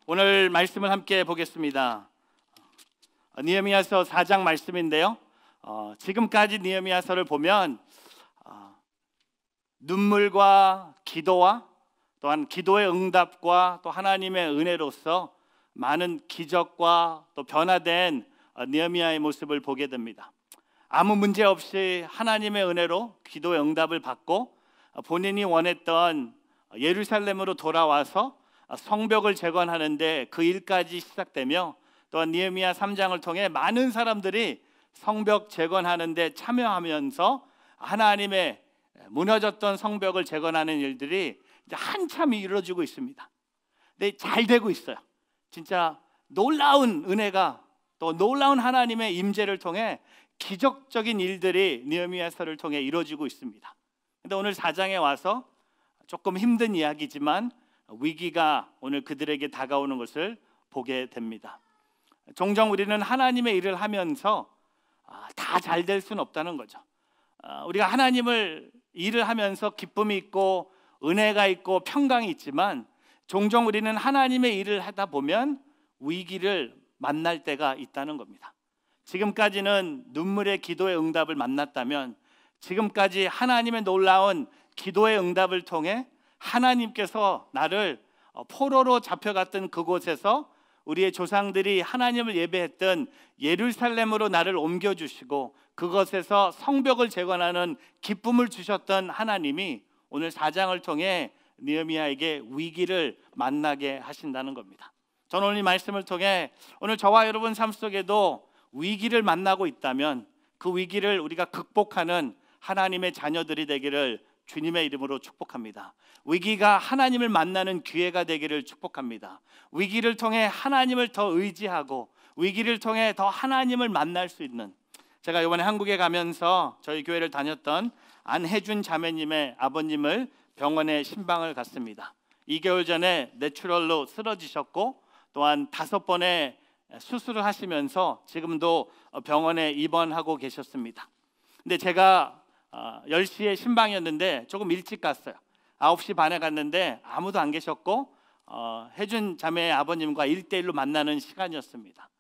오늘 말씀을 함께 보겠습니다. 느헤미야서 4장 말씀인데요. 지금까지 느헤미야서를 보면 눈물과 기도와 또한 기도의 응답과 또 하나님의 은혜로서 많은 기적과 또 변화된 느헤미야의 모습을 보게 됩니다. 아무 문제 없이 하나님의 은혜로 기도의 응답을 받고 본인이 원했던 예루살렘으로 돌아와서 성벽을 재건하는데 그 일까지 시작되며 또한 느헤미야 3장을 통해 많은 사람들이 성벽 재건하는데 참여하면서 하나님의 무너졌던 성벽을 재건하는 일들이 이제 한참 이루어지고 있습니다. 근데 잘 되고 있어요. 진짜 놀라운 은혜가 또 놀라운 하나님의 임재를 통해 기적적인 일들이 느헤미야서를 통해 이루어지고 있습니다. 근데 오늘 4장에 와서 조금 힘든 이야기지만 위기가 오늘 그들에게 다가오는 것을 보게 됩니다. 종종 우리는 하나님의 일을 하면서 다 잘 될 수는 없다는 거죠. 우리가 하나님을 일을 하면서 기쁨이 있고 은혜가 있고 평강이 있지만 종종 우리는 하나님의 일을 하다 보면 위기를 만날 때가 있다는 겁니다. 지금까지는 눈물의 기도의 응답을 만났다면 지금까지 하나님의 놀라운 기도의 응답을 통해 하나님께서 나를 포로로 잡혀갔던 그곳에서 우리의 조상들이 하나님을 예배했던 예루살렘으로 나를 옮겨주시고 그것에서 성벽을 재건하는 기쁨을 주셨던 하나님이 오늘 4장을 통해 느헤미야에게 위기를 만나게 하신다는 겁니다. 저는 오늘 이 말씀을 통해 오늘 저와 여러분 삶 속에도 위기를 만나고 있다면 그 위기를 우리가 극복하는 하나님의 자녀들이 되기를 주님의 이름으로 축복합니다. 위기가 하나님을 만나는 기회가 되기를 축복합니다. 위기를 통해 하나님을 더 의지하고 위기를 통해 더 하나님을 만날 수 있는, 제가 이번에 한국에 가면서 저희 교회를 다녔던 안혜준 자매님의 아버님을 병원에 신방을 갔습니다. 2개월 전에 뇌출혈로 쓰러지셨고 또한 5번의 수술을 하시면서 지금도 병원에 입원하고 계셨습니다. 근데 제가 10시에 신방이었는데 조금 일찍 갔어요. 9시 반에 갔는데 아무도 안 계셨고 혜준 자매의 아버님과 1대1로 만나는 시간이었습니다.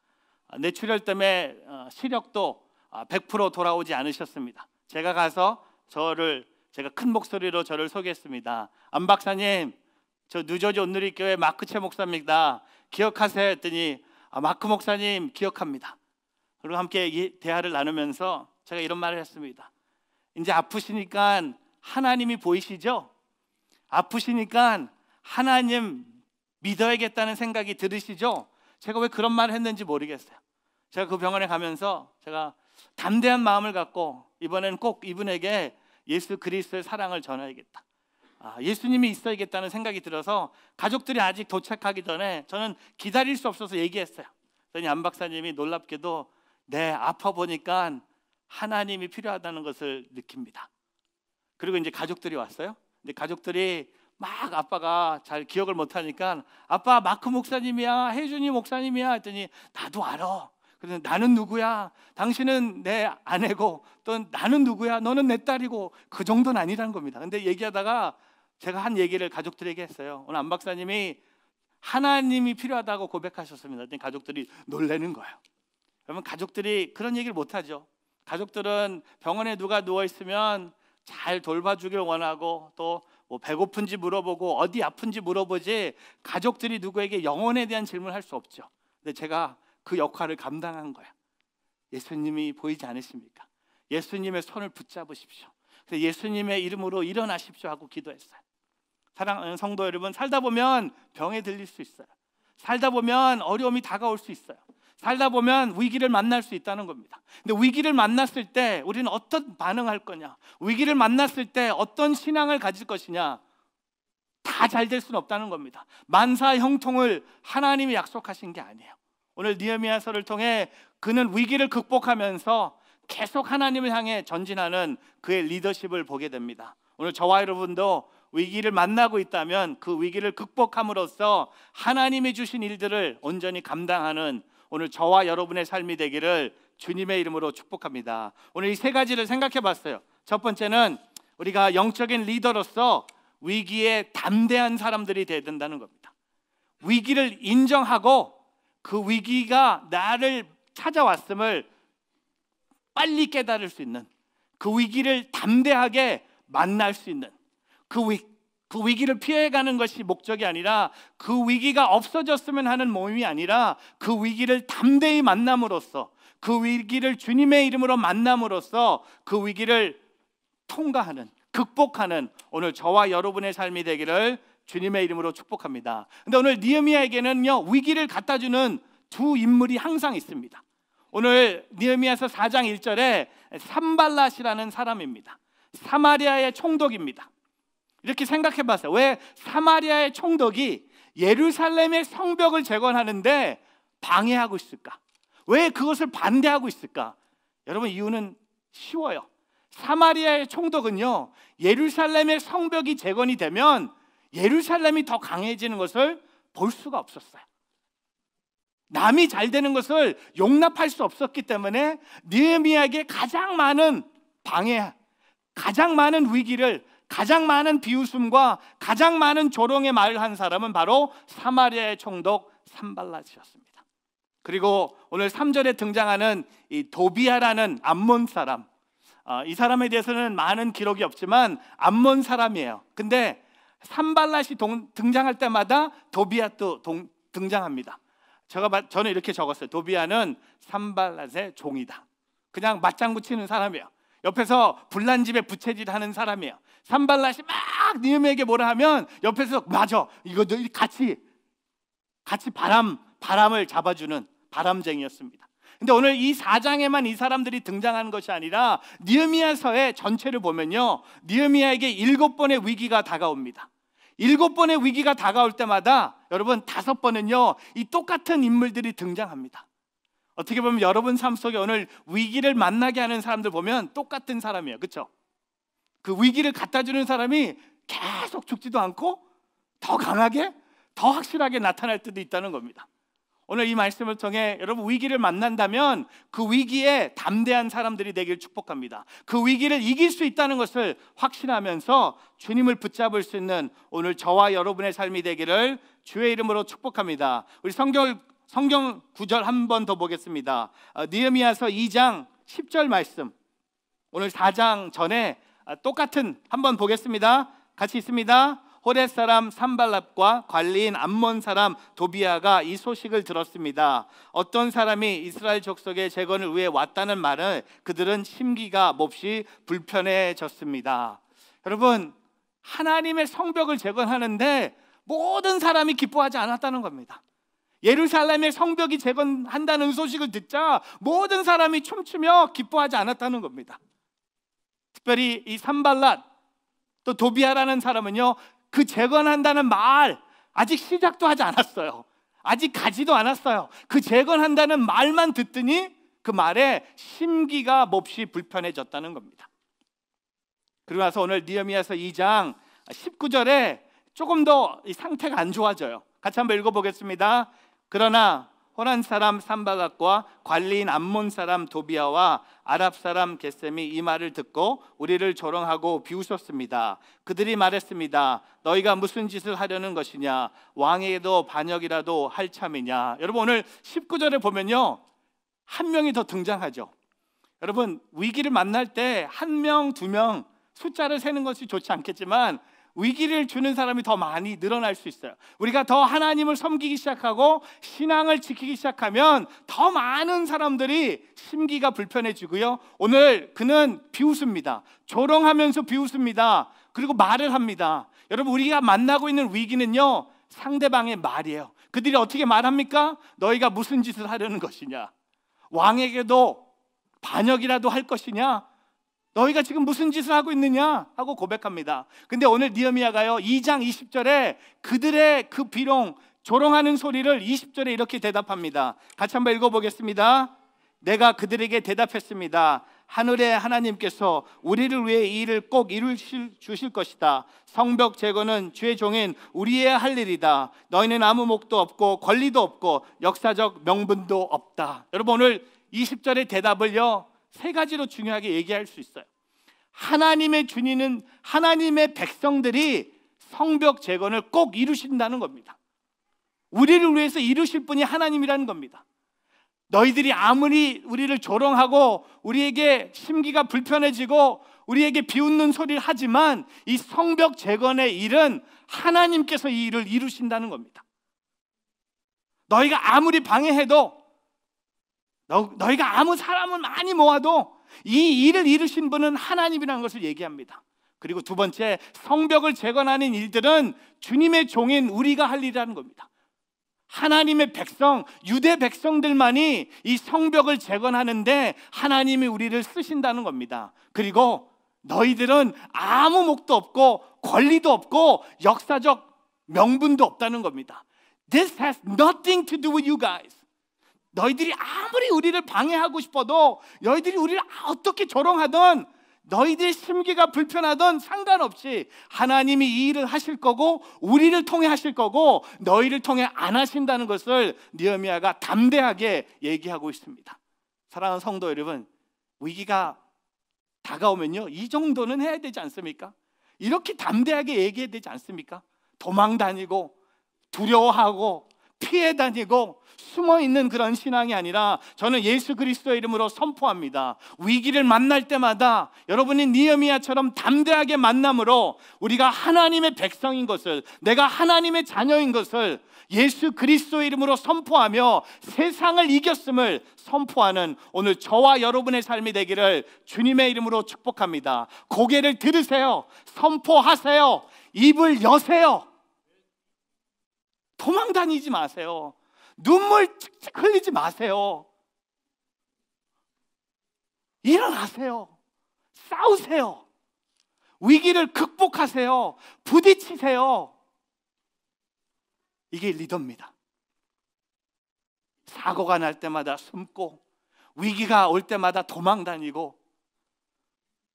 뇌출혈 때문에 시력도 100% 돌아오지 않으셨습니다. 제가 가서 제가 큰 목소리로 저를 소개했습니다. 안 박사님, 저 뉴저지 온누리교회 마크채 목사입니다. 기억하세요? 했더니 마크 목사님 기억합니다. 그리고 함께 대화를 나누면서 제가 이런 말을 했습니다. 이제 아프시니까 하나님이 보이시죠? 아프시니까 하나님 믿어야겠다는 생각이 들으시죠? 제가 왜 그런 말을 했는지 모르겠어요. 제가 그 병원에 가면서 제가 담대한 마음을 갖고 이번엔 꼭 이분에게 예수 그리스도의 사랑을 전해야겠다. 예수님이 있어야겠다는 생각이 들어서 가족들이 아직 도착하기 전에 저는 기다릴 수 없어서 얘기했어요. 그랬더니 안 박사님이 놀랍게도 네, 아파 보니까 하나님이 필요하다는 것을 느낍니다. 그리고 이제 가족들이 왔어요. 근데 가족들이 막 아빠가 잘 기억을 못하니까 아빠 마크 목사님이야, 혜준이 목사님이야 했더니 나도 알아. 그래서 나는 누구야? 당신은 내 아내고 또 나는 누구야? 너는 내 딸이고 그 정도는 아니라는 겁니다. 근데 얘기하다가 제가 한 얘기를 가족들에게 했어요. 오늘 안 박사님이 하나님이 필요하다고 고백하셨습니다. 그랬더니 가족들이 놀라는 거예요. 그러면 가족들이 그런 얘기를 못하죠. 가족들은 병원에 누가 누워있으면 잘 돌봐주길 원하고 또 뭐 배고픈지 물어보고 어디 아픈지 물어보지 가족들이 누구에게 영혼에 대한 질문을 할 수 없죠. 근데 제가 그 역할을 감당한 거예요. 예수님이 보이지 않으십니까? 예수님의 손을 붙잡으십시오. 그래서 예수님의 이름으로 일어나십시오 하고 기도했어요. 사랑하는 성도 여러분, 살다 보면 병에 들릴 수 있어요. 살다 보면 어려움이 다가올 수 있어요. 살다 보면 위기를 만날 수 있다는 겁니다. 근데 위기를 만났을 때 우리는 어떤 반응할 거냐, 위기를 만났을 때 어떤 신앙을 가질 것이냐, 다 잘 될 수는 없다는 겁니다. 만사 형통을 하나님이 약속하신 게 아니에요. 오늘 느헤미야서를 통해 그는 위기를 극복하면서 계속 하나님을 향해 전진하는 그의 리더십을 보게 됩니다. 오늘 저와 여러분도 위기를 만나고 있다면 그 위기를 극복함으로써 하나님이 주신 일들을 온전히 감당하는 오늘 저와 여러분의 삶이 되기를 주님의 이름으로 축복합니다. 오늘 이 3가지를 생각해 봤어요. 첫 번째는 우리가 영적인 리더로서 위기에 담대한 사람들이 되어야 된다는 겁니다. 위기를 인정하고 그 위기가 나를 찾아왔음을 빨리 깨달을 수 있는, 그 위기를 담대하게 만날 수 있는, 그 위기를 피해가는 것이 목적이 아니라, 그 위기가 없어졌으면 하는 모임이 아니라, 그 위기를 담대히 만남으로써, 그 위기를 주님의 이름으로 만남으로써 그 위기를 통과하는, 극복하는 오늘 저와 여러분의 삶이 되기를 주님의 이름으로 축복합니다. 근데 오늘 느헤미야에게는요, 위기를 갖다 주는 두 인물이 항상 있습니다. 오늘 느헤미야서 4장 1절에 산발랏이라는 사람입니다. 사마리아의 총독입니다. 이렇게 생각해 봤어요. 왜 사마리아의 총독이 예루살렘의 성벽을 재건하는데 방해하고 있을까? 왜 그것을 반대하고 있을까? 여러분, 이유는 쉬워요. 사마리아의 총독은요, 예루살렘의 성벽이 재건이 되면 예루살렘이 더 강해지는 것을 볼 수가 없었어요. 남이 잘 되는 것을 용납할 수 없었기 때문에 느헤미야에게 가장 많은 방해, 가장 많은 위기를, 가장 많은 비웃음과 가장 많은 조롱의 말을 한 사람은 바로 사마리아의 총독 산발랏이었습니다. 그리고 오늘 3절에 등장하는 이 도비아라는 암몬 사람, 이 사람에 대해서는 많은 기록이 없지만 암몬 사람이에요. 근데 산발랏이 등장할 때마다 도비아도 등장합니다. 저는 이렇게 적었어요. 도비아는 산발랏의 종이다. 그냥 맞장구 치는 사람이에요. 옆에서 불난집에 부채질하는 사람이에요. 산발랏이 막 느헤미야에게 뭐라 하면 옆에서 맞아, 이거 같이 바람을 잡아주는 바람쟁이였습니다. 근데 오늘 이 4장에만 이 사람들이 등장하는 것이 아니라 느헤미야서의 전체를 보면요, 느헤미야에게 7번의 위기가 다가옵니다. 7번의 위기가 다가올 때마다 여러분 5번은요 이 똑같은 인물들이 등장합니다. 어떻게 보면 여러분 삶 속에 오늘 위기를 만나게 하는 사람들 보면 똑같은 사람이에요. 그렇죠? 그 위기를 갖다 주는 사람이 계속 죽지도 않고 더 강하게, 더 확실하게 나타날 때도 있다는 겁니다. 오늘 이 말씀을 통해 여러분 위기를 만난다면 그 위기에 담대한 사람들이 되길 축복합니다. 그 위기를 이길 수 있다는 것을 확신하면서 주님을 붙잡을 수 있는 오늘 저와 여러분의 삶이 되기를 주의 이름으로 축복합니다. 우리 성경 구절 한 번 더 보겠습니다. 느헤미야서 2장 10절 말씀, 오늘 4장 전에 똑같은 한번 보겠습니다. 같이 있습니다. 호렛 사람 산발랏과 관리인 암몬 사람 도비아가 이 소식을 들었습니다. 어떤 사람이 이스라엘 족속의 재건을 위해 왔다는 말을 그들은 심기가 몹시 불편해졌습니다. 여러분, 하나님의 성벽을 재건하는데 모든 사람이 기뻐하지 않았다는 겁니다. 예루살렘의 성벽이 재건한다는 소식을 듣자 모든 사람이 춤추며 기뻐하지 않았다는 겁니다. 특별히 이 산발랏 또 도비아라는 사람은요, 그 재건한다는 말 아직 시작도 하지 않았어요. 아직 가지도 않았어요. 그 재건한다는 말만 듣더니 그 말에 심기가 몹시 불편해졌다는 겁니다. 그리고 나서 오늘 느헤미야서 2장 19절에 조금 더 이 상태가 안 좋아져요. 같이 한번 읽어보겠습니다. 그러나 호란 사람 산발랏과 관리인 암몬 사람 도비아와 아랍 사람 게셈이 이 말을 듣고 우리를 조롱하고 비웃었습니다. 그들이 말했습니다. 너희가 무슨 짓을 하려는 것이냐? 왕에게도 반역이라도 할 참이냐? 여러분, 오늘 19절에 보면요, 한 명이 더 등장하죠. 여러분, 위기를 만날 때 한 명, 두 명 숫자를 세는 것이 좋지 않겠지만 위기를 주는 사람이 더 많이 늘어날 수 있어요. 우리가 더 하나님을 섬기기 시작하고 신앙을 지키기 시작하면 더 많은 사람들이 심기가 불편해지고요, 오늘 그는 비웃습니다. 조롱하면서 비웃습니다. 그리고 말을 합니다. 여러분, 우리가 만나고 있는 위기는요, 상대방의 말이에요. 그들이 어떻게 말합니까? 너희가 무슨 짓을 하려는 것이냐? 왕에게도 반역이라도 할 것이냐? 너희가 지금 무슨 짓을 하고 있느냐? 하고 고백합니다. 근데 오늘 느헤미야가요 2장 20절에 그들의 그 비롱, 조롱하는 소리를 20절에 이렇게 대답합니다. 같이 한번 읽어보겠습니다. 내가 그들에게 대답했습니다. 하늘의 하나님께서 우리를 위해 이 일을 꼭 이루실 것이다. 성벽 재건은 주의 종인 우리의 할 일이다. 너희는 아무 목도 없고 권리도 없고 역사적 명분도 없다. 여러분, 오늘 20절의 대답을요 3가지로 중요하게 얘기할 수 있어요. 하나님의 주인은 하나님의 백성들이 성벽 재건을 꼭 이루신다는 겁니다. 우리를 위해서 이루실 분이 하나님이라는 겁니다. 너희들이 아무리 우리를 조롱하고 우리에게 심기가 불편해지고 우리에게 비웃는 소리를 하지만 이 성벽 재건의 일은 하나님께서 이 일을 이루신다는 겁니다. 너희가 아무리 방해해도, 너희가 아무 사람을 많이 모아도 이 일을 이루신 분은 하나님이라는 것을 얘기합니다. 그리고 두 번째, 성벽을 재건하는 일들은 주님의 종인 우리가 할 일이라는 겁니다. 하나님의 백성, 유대 백성들만이 이 성벽을 재건하는데 하나님이 우리를 쓰신다는 겁니다. 그리고 너희들은 아무 목도 없고 권리도 없고 역사적 명분도 없다는 겁니다. This has nothing to do with you guys. 너희들이 아무리 우리를 방해하고 싶어도, 너희들이 우리를 어떻게 조롱하든, 너희들의 심기가 불편하든 상관없이 하나님이 이 일을 하실 거고 우리를 통해 하실 거고 너희를 통해 안 하신다는 것을 느헤미야가 담대하게 얘기하고 있습니다. 사랑하는 성도 여러분, 위기가 다가오면요, 이 정도는 해야 되지 않습니까? 이렇게 담대하게 얘기해야 되지 않습니까? 도망 다니고 두려워하고 피해 다니고 숨어 있는 그런 신앙이 아니라, 저는 예수 그리스도의 이름으로 선포합니다. 위기를 만날 때마다 여러분이 느헤미야처럼 담대하게 만남으로 우리가 하나님의 백성인 것을, 내가 하나님의 자녀인 것을 예수 그리스도의 이름으로 선포하며 세상을 이겼음을 선포하는 오늘 저와 여러분의 삶이 되기를 주님의 이름으로 축복합니다. 고개를 들으세요. 선포하세요. 입을 여세요. 도망 다니지 마세요. 눈물 칙칙 흘리지 마세요. 일어나세요. 싸우세요. 위기를 극복하세요. 부딪히세요. 이게 리더입니다. 사고가 날 때마다 숨고 위기가 올 때마다 도망 다니고.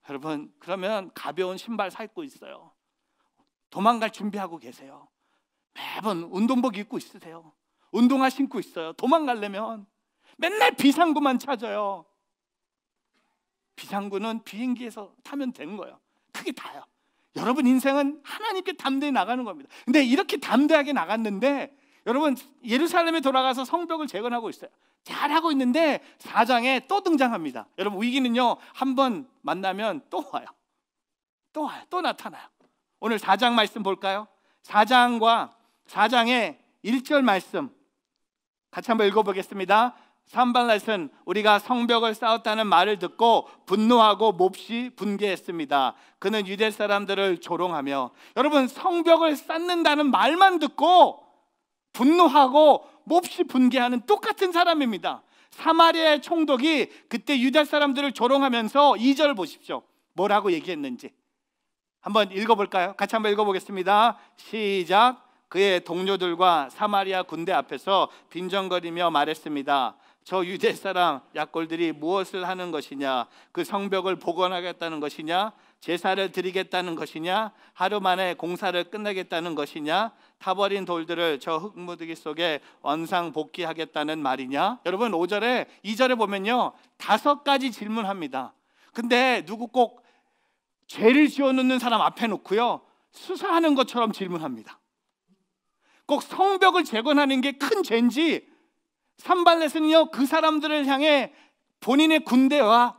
여러분, 그러면 가벼운 신발 사 입고 있어요. 도망갈 준비하고 계세요. 매번 운동복 입고 있으세요. 운동화 신고 있어요. 도망가려면 맨날 비상구만 찾아요. 비상구는 비행기에서 타면 되는 거예요. 그게 다예요. 여러분 인생은 하나님께 담대히 나가는 겁니다. 근데 이렇게 담대하게 나갔는데, 여러분 예루살렘에 돌아가서 성벽을 재건하고 있어요. 잘하고 있는데 4장에 또 등장합니다. 여러분, 위기는요, 한번 만나면 또 와요. 또 나타나요. 오늘 4장 말씀 볼까요? 4장의 1절 말씀 같이 한번 읽어보겠습니다. 산발랏은 우리가 성벽을 쌓았다는 말을 듣고 분노하고 몹시 분개했습니다. 그는 유대 사람들을 조롱하며, 여러분 성벽을 쌓는다는 말만 듣고 분노하고 몹시 분개하는 똑같은 사람입니다. 사마리아의 총독이 그때 유대 사람들을 조롱하면서 2절 보십시오. 뭐라고 얘기했는지 한번 읽어볼까요? 같이 한번 읽어보겠습니다. 시작. 그의 동료들과 사마리아 군대 앞에서 빈정거리며 말했습니다. 저 유대 사람 약골들이 무엇을 하는 것이냐? 그 성벽을 복원하겠다는 것이냐? 제사를 드리겠다는 것이냐? 하루 만에 공사를 끝내겠다는 것이냐? 타버린 돌들을 저 흙무더기 속에 원상 복귀하겠다는 말이냐? 여러분 5절에 2절에 보면요, 5가지 질문합니다. 근데 누구 꼭 죄를 지어놓는 사람 앞에 놓고요, 수사하는 것처럼 질문합니다. 꼭 성벽을 재건하는 게 큰 죄인지, 산발렛은요 그 사람들을 향해 본인의 군대와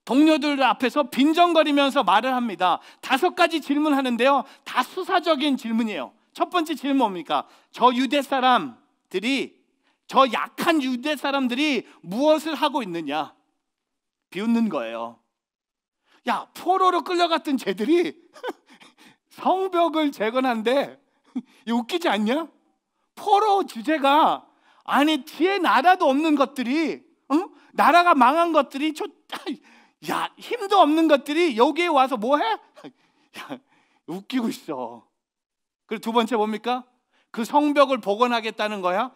동료들 앞에서 빈정거리면서 말을 합니다. 5가지 질문하는데요, 다 수사적인 질문이에요. 첫 번째 질문 뭡니까? 저 약한 유대 사람들이 무엇을 하고 있느냐? 비웃는 거예요. 야, 포로로 끌려갔던 쟤들이 성벽을 재건한데 웃기지 않냐? 포로 주제가, 아니 뒤에 나라도 없는 것들이, 나라가 망한 것들이, 야 힘도 없는 것들이 여기에 와서 뭐해? 야, 웃기고 있어. 그리고 두 번째 뭡니까? 그 성벽을 복원하겠다는 거야.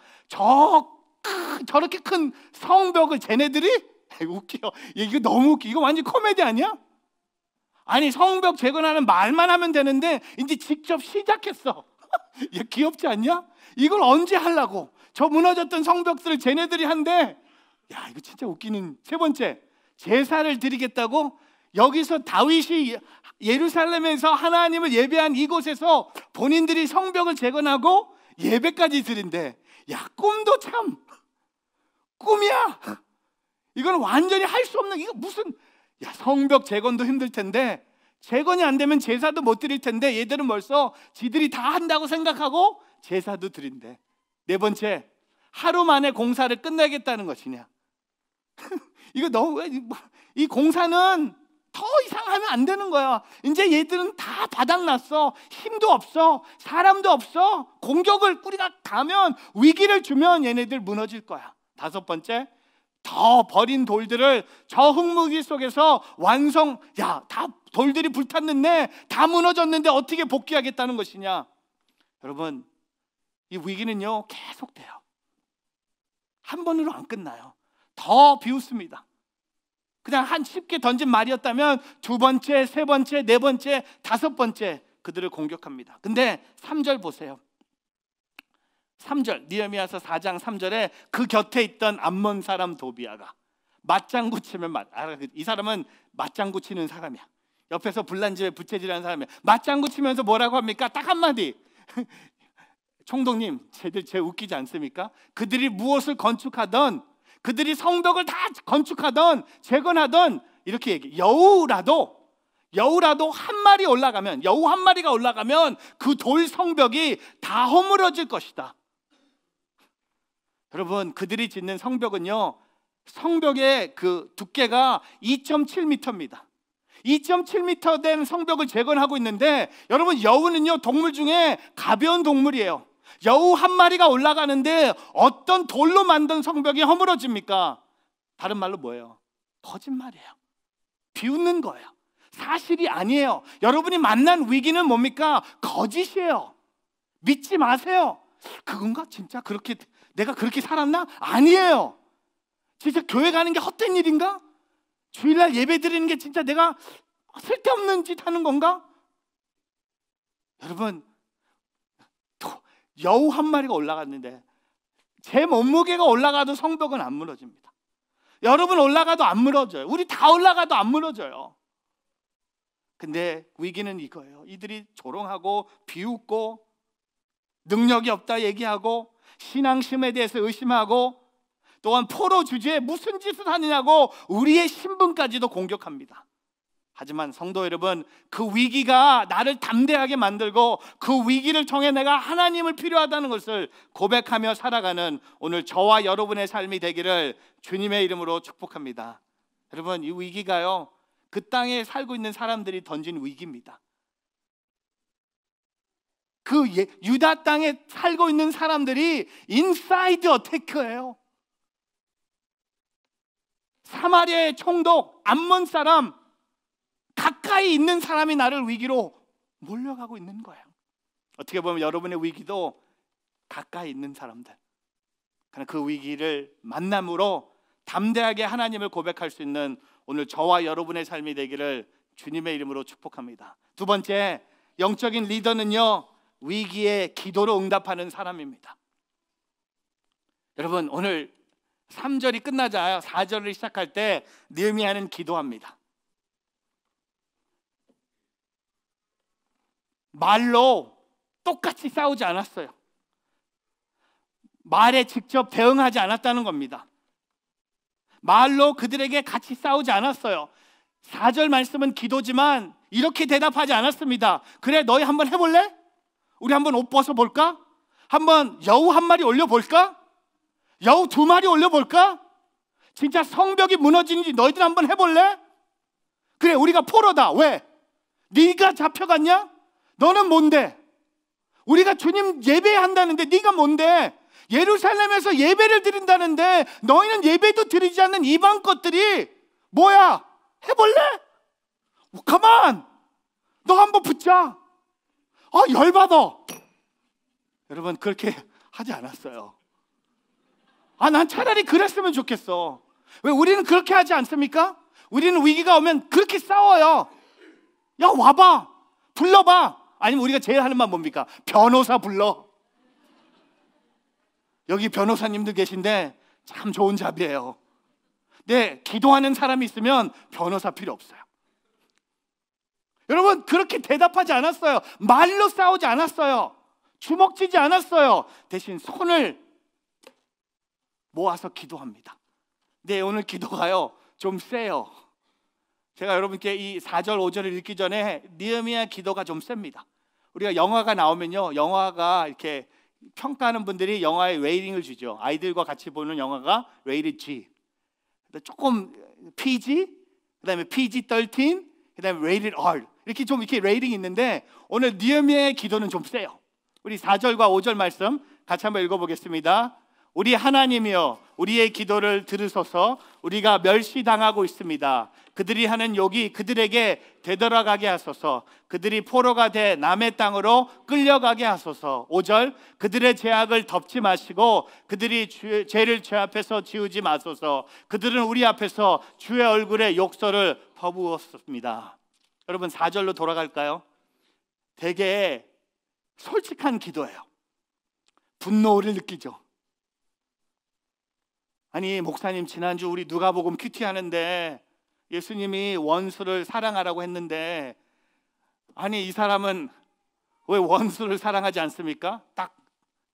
저렇게 큰 성벽을 쟤네들이 웃겨. 이거 너무 웃겨. 이거 완전 코미디 아니야? 아니 성벽 재건하는 말만 하면 되는데 이제 직접 시작했어. 야, 귀엽지 않냐? 이걸 언제 하려고? 저 무너졌던 성벽들을 쟤네들이 한대. 야, 이거 진짜 웃기는. 세 번째, 제사를 드리겠다고? 여기서 다윗이 예루살렘에서 하나님을 예배한 이곳에서 본인들이 성벽을 재건하고 예배까지 드린대. 야, 꿈도 참 꿈이야. 이건 완전히 할 수 없는, 이거 무슨, 야, 성벽 재건도 힘들 텐데 재건이 안 되면 제사도 못 드릴 텐데 얘들은 벌써 지들이 다 한다고 생각하고 제사도 드린대. 네 번째, 하루 만에 공사를 끝내겠다는 것이냐. 이거 너무, 이 공사는 더 이상 하면 안 되는 거야. 이제 얘들은 다 바닥났어. 힘도 없어, 사람도 없어. 공격을 우리가 가면, 위기를 주면 얘네들 무너질 거야. 다섯 번째, 더 버린 돌들을 저 흙무기 속에서 완성, 야, 다 돌들이 불탔는데 다 무너졌는데 어떻게 복귀하겠다는 것이냐. 여러분, 이 위기는요 계속돼요. 한 번으로 안 끝나요. 더 비웃습니다. 그냥 한 쉽게 던진 말이었다면 두 번째, 세 번째, 네 번째, 다섯 번째 그들을 공격합니다. 근데 3절 보세요. 3절, 느헤미야서 4장 3절에 그 곁에 있던 암몬 사람 도비아가 맞장구 치면 이 사람은 맞장구 치는 사람이야. 옆에서 불난집에 부채질하는 사람이야. 맞장구 치면서 뭐라고 합니까? 딱 한마디. 총독님, 쟤들 쟤 웃기지 않습니까? 그들이 무엇을 건축하던, 그들이 성벽을 다 건축하던 재건하던 이렇게 얘기해. 여우라도 한 마리 올라가면, 여우 한 마리가 올라가면 그 돌 성벽이 다 허물어질 것이다. 여러분, 그들이 짓는 성벽은요, 성벽의 그 두께가 2.7m입니다. 2.7m 된 성벽을 재건하고 있는데, 여러분, 여우는요 동물 중에 가벼운 동물이에요. 여우 한 마리가 올라가는데 어떤 돌로 만든 성벽이 허물어집니까? 다른 말로 뭐예요? 거짓말이에요. 비웃는 거예요. 사실이 아니에요. 여러분이 만난 위기는 뭡니까? 거짓이에요. 믿지 마세요. 그건가? 진짜 그렇게 내가 그렇게 살았나? 아니에요. 진짜 교회 가는 게 헛된 일인가? 주일날 예배 드리는 게 진짜 내가 쓸데없는 짓 하는 건가? 여러분, 여우 한 마리가 올라갔는데 제 몸무게가 올라가도 성벽은 안 무너집니다. 여러분 올라가도 안 무너져요. 우리 다 올라가도 안 무너져요. 근데 위기는 이거예요. 이들이 조롱하고 비웃고 능력이 없다 얘기하고 신앙심에 대해서 의심하고 또한 포로 주제에 무슨 짓을 하느냐고 우리의 신분까지도 공격합니다. 하지만 성도 여러분, 그 위기가 나를 담대하게 만들고 그 위기를 통해 내가 하나님을 필요하다는 것을 고백하며 살아가는 오늘 저와 여러분의 삶이 되기를 주님의 이름으로 축복합니다. 여러분, 이 위기가요 그 땅에 살고 있는 사람들이 던진 위기입니다. 그 유다 땅에 살고 있는 사람들이 인사이드 어태크예요. 사마리아의 총독 암몬 사람, 가까이 있는 사람이 나를 위기로 몰려가고 있는 거예요. 어떻게 보면 여러분의 위기도 가까이 있는 사람들, 그러나 그 위기를 만남으로 담대하게 하나님을 고백할 수 있는 오늘 저와 여러분의 삶이 되기를 주님의 이름으로 축복합니다. 두 번째, 영적인 리더는요 위기에 기도로 응답하는 사람입니다. 여러분, 오늘 3절이 끝나자 4절을 시작할 때 느헤미야는 기도합니다. 말로 똑같이 싸우지 않았어요. 말에 직접 대응하지 않았다는 겁니다. 말로 그들에게 같이 싸우지 않았어요. 4절 말씀은 기도지만 이렇게 대답하지 않았습니다. 그래, 너희 한번 해볼래? 우리 한번 옷 벗어볼까? 한번 여우 한 마리 올려볼까? 여우 2마리 올려볼까? 진짜 성벽이 무너지는지 너희들 한번 해볼래? 그래, 우리가 포로다. 왜? 네가 잡혀갔냐? 너는 뭔데? 우리가 주님 예배한다는데 네가 뭔데? 예루살렘에서 예배를 드린다는데 너희는 예배도 드리지 않는 이방 것들이 뭐야? 해볼래? 가만! 너 한번 붙자. 열받아. 여러분, 그렇게 하지 않았어요. 난 차라리 그랬으면 좋겠어. 왜? 우리는 그렇게 하지 않습니까? 우리는 위기가 오면 그렇게 싸워요. 야, 와봐, 불러봐. 아니면 우리가 제일 하는 말 뭡니까? 변호사 불러. 여기 변호사님들 계신데 참 좋은 잡이에요. 네, 기도하는 사람이 있으면 변호사 필요 없어요. 여러분, 그렇게 대답하지 않았어요. 말로 싸우지 않았어요. 주먹쥐지 않았어요. 대신 손을 모아서 기도합니다. 네, 오늘 기도가요 좀 세요. 제가 여러분께 이 4절 5절을 읽기 전에 느헤미야 기도가 좀 셉니다. 우리가 영화가 나오면요, 영화가 이렇게 평가하는 분들이 영화에 레이팅을 주죠. 아이들과 같이 보는 영화가 레이티드 G, 조금 PG, 그다음에 PG-13, 그다음에 레이티드 R, 이렇게 좀 이렇게 레이팅이 있는데 오늘 느헤미야의 기도는 좀 세요. 우리 4절과 5절 말씀 같이 한번 읽어보겠습니다. 우리 하나님이여, 우리의 기도를 들으소서. 우리가 멸시당하고 있습니다. 그들이 하는 욕이 그들에게 되돌아가게 하소서. 그들이 포로가 돼 남의 땅으로 끌려가게 하소서. 5절, 그들의 죄악을 덮지 마시고 그들이 죄를 죄 앞에서 지우지 마소서. 그들은 우리 앞에서 주의 얼굴에 욕설을 퍼부었습니다. 여러분, 4절로 돌아갈까요? 되게 솔직한 기도예요. 분노를 느끼죠. 아니, 목사님, 지난주 우리 누가복음 큐티 하는데 예수님이 원수를 사랑하라고 했는데, 아니, 이 사람은 왜 원수를 사랑하지 않습니까? 딱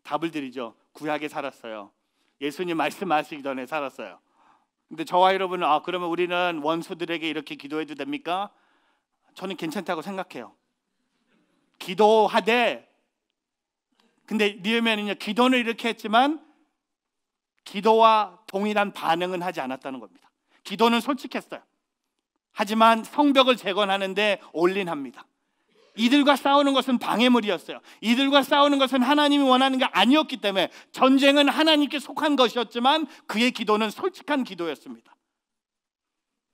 답을 드리죠. 구약에 살았어요. 예수님 말씀하시기 전에 살았어요. 근데 저와 여러분은 그러면 우리는 원수들에게 이렇게 기도해도 됩니까? 저는 괜찮다고 생각해요. 기도하되, 근데 느헤미야는요, 기도는 이렇게 했지만 기도와 동일한 반응은 하지 않았다는 겁니다. 기도는 솔직했어요. 하지만 성벽을 재건하는데 올인합니다. 이들과 싸우는 것은 방해물이었어요. 이들과 싸우는 것은 하나님이 원하는 게 아니었기 때문에, 전쟁은 하나님께 속한 것이었지만 그의 기도는 솔직한 기도였습니다.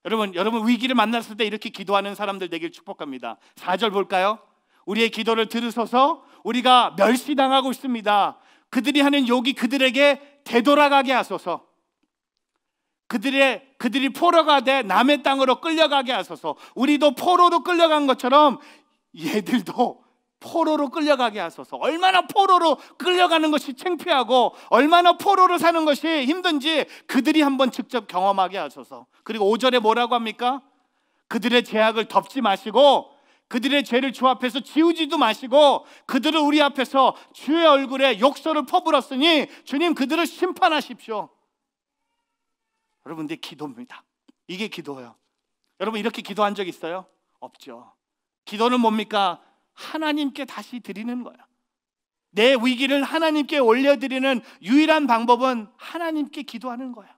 여러분 위기를 만났을 때 이렇게 기도하는 사람들 되길 축복합니다. 4절 볼까요? 우리의 기도를 들으소서. 우리가 멸시당하고 있습니다. 그들이 하는 욕이 그들에게 되돌아가게 하소서. 그들이 포로가 돼 남의 땅으로 끌려가게 하소서. 우리도 포로로 끌려간 것처럼 얘들도 포로로 끌려가게 하소서. 얼마나 포로로 끌려가는 것이 창피하고 얼마나 포로로 사는 것이 힘든지 그들이 한번 직접 경험하게 하소서. 그리고 5절에 뭐라고 합니까? 그들의 죄악을 덮지 마시고 그들의 죄를 주 앞에서 지우지도 마시고 그들을 우리 앞에서 주의 얼굴에 욕설을 퍼부었으니 주님 그들을 심판하십시오. 여러분, 내 기도입니다. 이게 기도예요. 여러분, 이렇게 기도한 적 있어요? 없죠. 기도는 뭡니까? 하나님께 다시 드리는 거예요. 내 위기를 하나님께 올려드리는 유일한 방법은 하나님께 기도하는 거예요.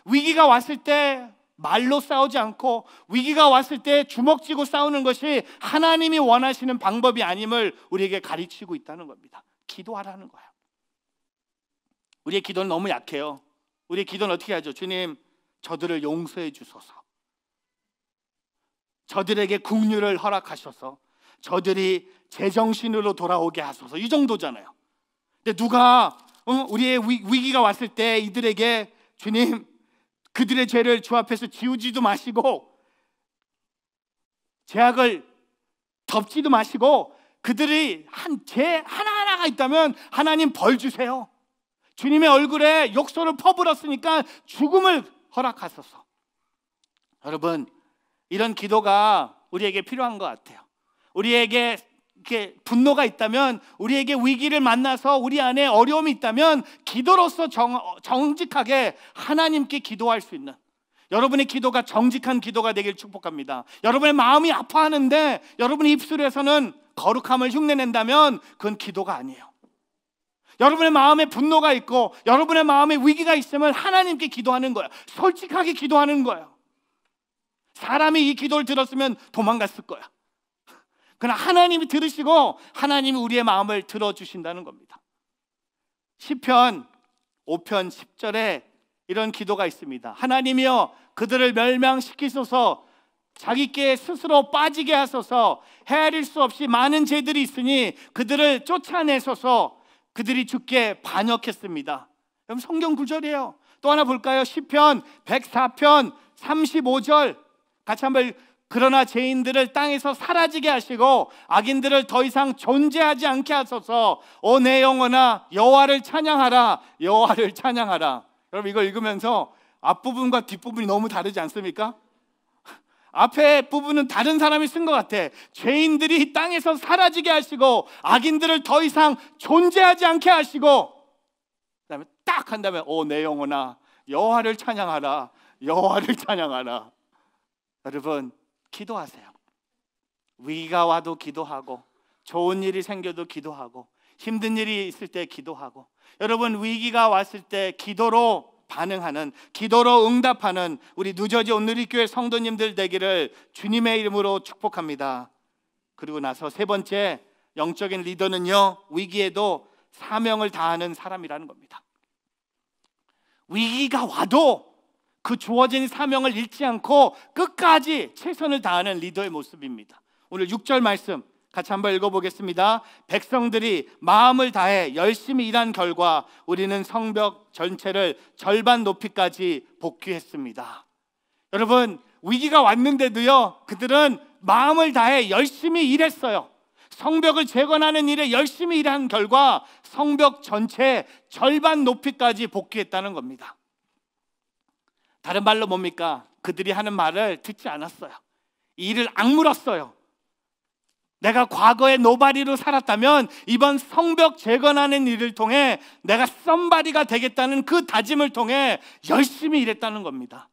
위기가 왔을 때 말로 싸우지 않고, 위기가 왔을 때 주먹 쥐고 싸우는 것이 하나님이 원하시는 방법이 아님을 우리에게 가르치고 있다는 겁니다. 기도하라는 거예요. 우리의 기도는 너무 약해요. 우리의 기도는 어떻게 하죠? 주님, 저들을 용서해 주소서. 저들에게 긍휼을 허락하셔서 저들이 제정신으로 돌아오게 하소서. 이 정도잖아요. 근데 누가 우리의 위기가 왔을 때 이들에게 주님, 그들의 죄를 주 앞에서 지우지도 마시고 죄악을 덮지도 마시고 그들이 한 죄 하나하나가 있다면 하나님 벌 주세요. 주님의 얼굴에 욕설을 퍼부었으니까 죽음을 허락하소서. 여러분, 이런 기도가 우리에게 필요한 것 같아요. 우리에게 이렇게 분노가 있다면, 우리에게 위기를 만나서 우리 안에 어려움이 있다면 기도로서 정직하게 하나님께 기도할 수 있는, 여러분의 기도가 정직한 기도가 되길 축복합니다. 여러분의 마음이 아파하는데 여러분의 입술에서는 거룩함을 흉내낸다면 그건 기도가 아니에요. 여러분의 마음에 분노가 있고 여러분의 마음에 위기가 있으면 하나님께 기도하는 거예요. 솔직하게 기도하는 거예요. 사람이 이 기도를 들었으면 도망갔을 거야. 그러나 하나님이 들으시고 하나님이 우리의 마음을 들어주신다는 겁니다. 시편 5편 10절에 이런 기도가 있습니다. 하나님이여, 그들을 멸망시키소서. 자기께 스스로 빠지게 하소서. 헤아릴 수 없이 많은 죄들이 있으니 그들을 쫓아내소서. 그들이 주께 반역했습니다. 여러분, 성경 구절이에요. 또 하나 볼까요? 시편 104편 35절 같이 한번. 그러나 죄인들을 땅에서 사라지게 하시고 악인들을 더 이상 존재하지 않게 하소서. 오 내 영혼아, 여호와를 찬양하라. 여호와를 찬양하라. 여러분, 이거 읽으면서 앞부분과 뒷부분이 너무 다르지 않습니까? 앞에 부분은 다른 사람이 쓴 것 같아. 죄인들이 이 땅에서 사라지게 하시고 악인들을 더 이상 존재하지 않게 하시고, 그다음에 딱 한 다음에 내 영혼아 여호와를 찬양하라, 여호와를 찬양하라. 여러분, 기도하세요. 위기가 와도 기도하고, 좋은 일이 생겨도 기도하고, 힘든 일이 있을 때 기도하고, 여러분 위기가 왔을 때 기도로 반응하는, 기도로 응답하는 우리 누저지 온누리교회 성도님들 되기를 주님의 이름으로 축복합니다. 그리고 나서 세 번째 영적인 리더는요, 위기에도 사명을 다하는 사람이라는 겁니다. 위기가 와도 그 주어진 사명을 잃지 않고 끝까지 최선을 다하는 리더의 모습입니다. 오늘 6절 말씀 같이 한번 읽어보겠습니다. 백성들이 마음을 다해 열심히 일한 결과 우리는 성벽 전체를 절반 높이까지 복귀했습니다. 여러분, 위기가 왔는데도요, 그들은 마음을 다해 열심히 일했어요. 성벽을 재건하는 일에 열심히 일한 결과 성벽 전체 절반 높이까지 복귀했다는 겁니다. 다른 말로 뭡니까? 그들이 하는 말을 듣지 않았어요. 이 일을 악물었어요. 내가 과거에 노바리로 살았다면 이번 성벽 재건하는 일을 통해 내가 썸바리가 되겠다는 그 다짐을 통해 열심히 일했다는 겁니다.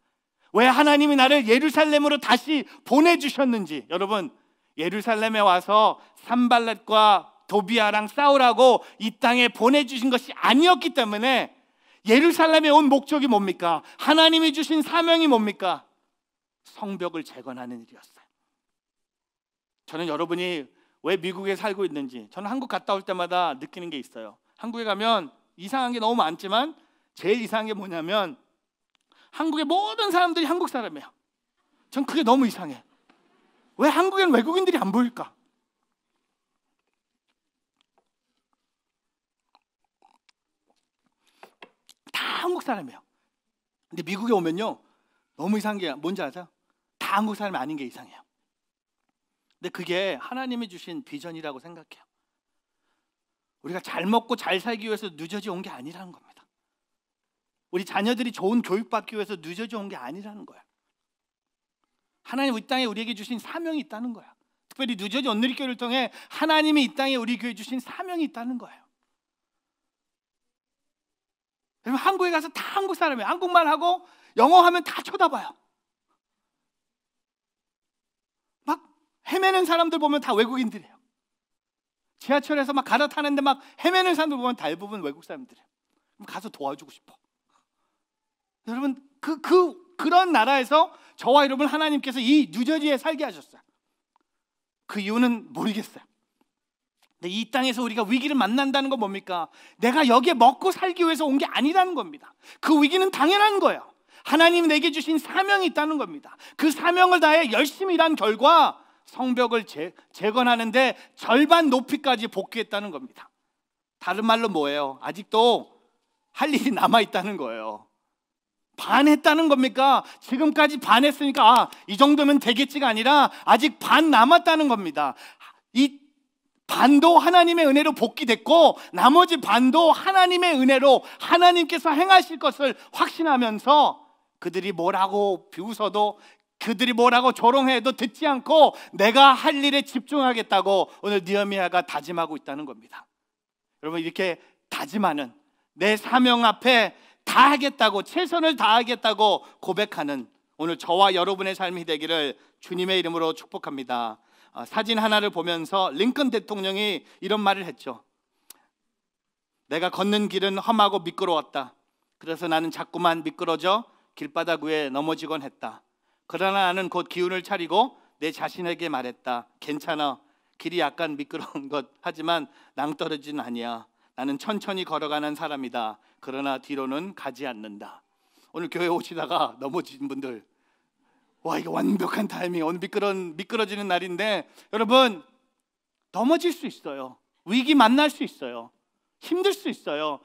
왜 하나님이 나를 예루살렘으로 다시 보내주셨는지, 여러분, 예루살렘에 와서 산발렛과 도비아랑 싸우라고 이 땅에 보내주신 것이 아니었기 때문에, 예루살렘에 온 목적이 뭡니까? 하나님이 주신 사명이 뭡니까? 성벽을 재건하는 일이었어요. 저는 여러분이 왜 미국에 살고 있는지, 저는 한국 갔다 올 때마다 느끼는 게 있어요. 한국에 가면 이상한 게 너무 많지만 제일 이상한 게 뭐냐면, 한국의 모든 사람들이 한국 사람이에요. 전 그게 너무 이상해. 왜 한국엔 외국인들이 안 보일까? 다 한국 사람이에요. 근데 미국에 오면요, 너무 이상한 게 뭔지 아세요? 다 한국 사람이 아닌 게 이상해요. 근데 그게 하나님이 주신 비전이라고 생각해요. 우리가 잘 먹고 잘 살기 위해서 뉴저지 온 게 아니라는 겁니다. 우리 자녀들이 좋은 교육받기 위해서 뉴저지 온 게 아니라는 거예요. 하나님 이 땅에 우리에게 주신 사명이 있다는 거예요. 특별히 뉴저지 온누리교회를 통해 하나님이 이 땅에 우리 교회에 주신 사명이 있다는 거예요. 여러분, 한국에 가서 다 한국 사람이에요. 한국말 하고 영어 하면 다 쳐다봐요. 막 헤매는 사람들 보면 다 외국인들이에요. 지하철에서 막 갈아타는데 막 헤매는 사람들 보면 대부분 외국 사람들이에요. 그럼 가서 도와주고 싶어. 여러분, 그런 나라에서 저와 여러분 하나님께서 이 뉴저지에 살게 하셨어요. 그 이유는 모르겠어요. 근데 이 땅에서 우리가 위기를 만난다는 건 뭡니까? 내가 여기에 먹고 살기 위해서 온 게 아니라는 겁니다. 그 위기는 당연한 거예요. 하나님이 내게 주신 사명이 있다는 겁니다. 그 사명을 다해 열심히 일한 결과 성벽을 재건하는데 절반 높이까지 복귀했다는 겁니다. 다른 말로 뭐예요? 아직도 할 일이 남아있다는 거예요. 반했다는 겁니까? 지금까지 반했으니까 이 정도면 되겠지가 아니라 아직 반 남았다는 겁니다. 이 반도 하나님의 은혜로 복귀됐고, 나머지 반도 하나님의 은혜로 하나님께서 행하실 것을 확신하면서 그들이 뭐라고 비웃어도, 그들이 뭐라고 조롱해도 듣지 않고 내가 할 일에 집중하겠다고 오늘 느헤미야가 다짐하고 있다는 겁니다. 여러분, 이렇게 다짐하는, 내 사명 앞에 다 하겠다고, 최선을 다하겠다고 고백하는 오늘 저와 여러분의 삶이 되기를 주님의 이름으로 축복합니다. 사진 하나를 보면서 링컨 대통령이 이런 말을 했죠. 내가 걷는 길은 험하고 미끄러웠다. 그래서 나는 자꾸만 미끄러져 길바닥 위에 넘어지곤 했다. 그러나 나는 곧 기운을 차리고 내 자신에게 말했다. 괜찮아. 길이 약간 미끄러운 것 하지만 낭떠러지는 아니야. 나는 천천히 걸어가는 사람이다. 그러나 뒤로는 가지 않는다. 오늘 교회 오시다가 넘어진 분들, 와, 이게 완벽한 타이밍. 오늘 미끄러지는 날인데, 여러분, 넘어질 수 있어요. 위기 만날 수 있어요. 힘들 수 있어요.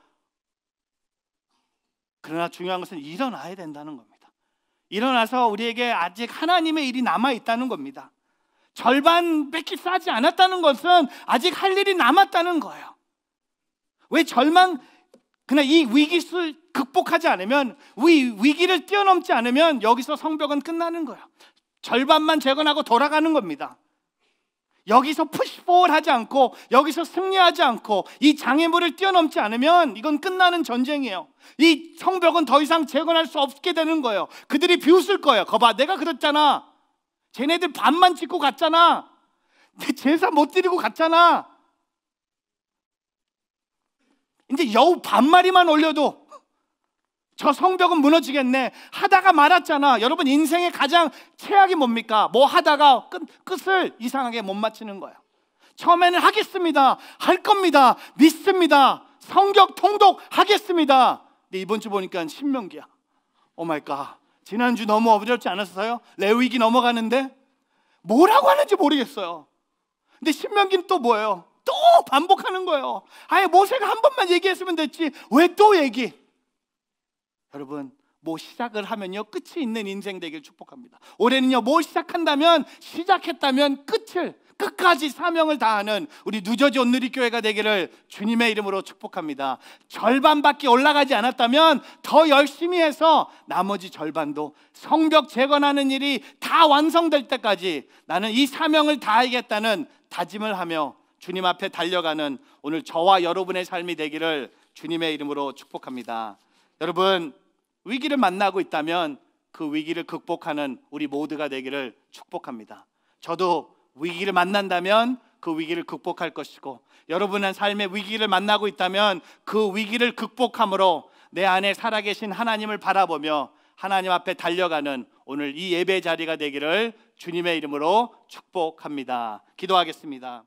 그러나 중요한 것은 일어나야 된다는 겁니다. 일어나서 우리에게 아직 하나님의 일이 남아있다는 겁니다. 절반밖에 싸지 않았다는 것은 아직 할 일이 남았다는 거예요. 왜 그냥 이 위기를 극복하지 않으면, 위기를 뛰어넘지 않으면 여기서 성벽은 끝나는 거예요. 절반만 재건하고 돌아가는 겁니다. 여기서 푸시포월 하지 않고, 여기서 승리하지 않고, 이 장애물을 뛰어넘지 않으면 이건 끝나는 전쟁이에요. 이 성벽은 더 이상 재건할 수 없게 되는 거예요. 그들이 비웃을 거예요. 거봐, 내가 그랬잖아. 쟤네들 반만 짓고 갔잖아. 내 제사 못 드리고 갔잖아. 이제 여우 반마리만 올려도 저 성벽은 무너지겠네 하다가 말았잖아. 여러분, 인생의 가장 최악이 뭡니까? 뭐 하다가 끝을 이상하게 못 맞추는 거예요. 처음에는 하겠습니다, 할 겁니다, 믿습니다, 성경 통독 하겠습니다. 근데 이번 주 보니까 신명기야. 오 마이 갓, 지난주 너무 어렵지 않았어요? 레위기 넘어가는데 뭐라고 하는지 모르겠어요. 근데 신명기는 또 뭐예요? 또 반복하는 거예요. 아예 모세가 한 번만 얘기했으면 됐지 왜 또 얘기? 여러분, 뭐 시작을 하면요 끝이 있는 인생 되길 축복합니다. 올해는요 뭐 시작한다면, 시작했다면 끝까지 사명을 다하는 우리 누저지 온누리교회가 되기를 주님의 이름으로 축복합니다. 절반밖에 올라가지 않았다면 더 열심히 해서 나머지 절반도 성벽 재건하는 일이 다 완성될 때까지 나는 이 사명을 다하겠다는 다짐을 하며 주님 앞에 달려가는 오늘 저와 여러분의 삶이 되기를 주님의 이름으로 축복합니다. 여러분, 위기를 만나고 있다면 그 위기를 극복하는 우리 모두가 되기를 축복합니다. 저도 위기를 만난다면 그 위기를 극복할 것이고, 여러분의 삶에 위기를 만나고 있다면 그 위기를 극복함으로 내 안에 살아계신 하나님을 바라보며 하나님 앞에 달려가는 오늘 이 예배 자리가 되기를 주님의 이름으로 축복합니다. 기도하겠습니다.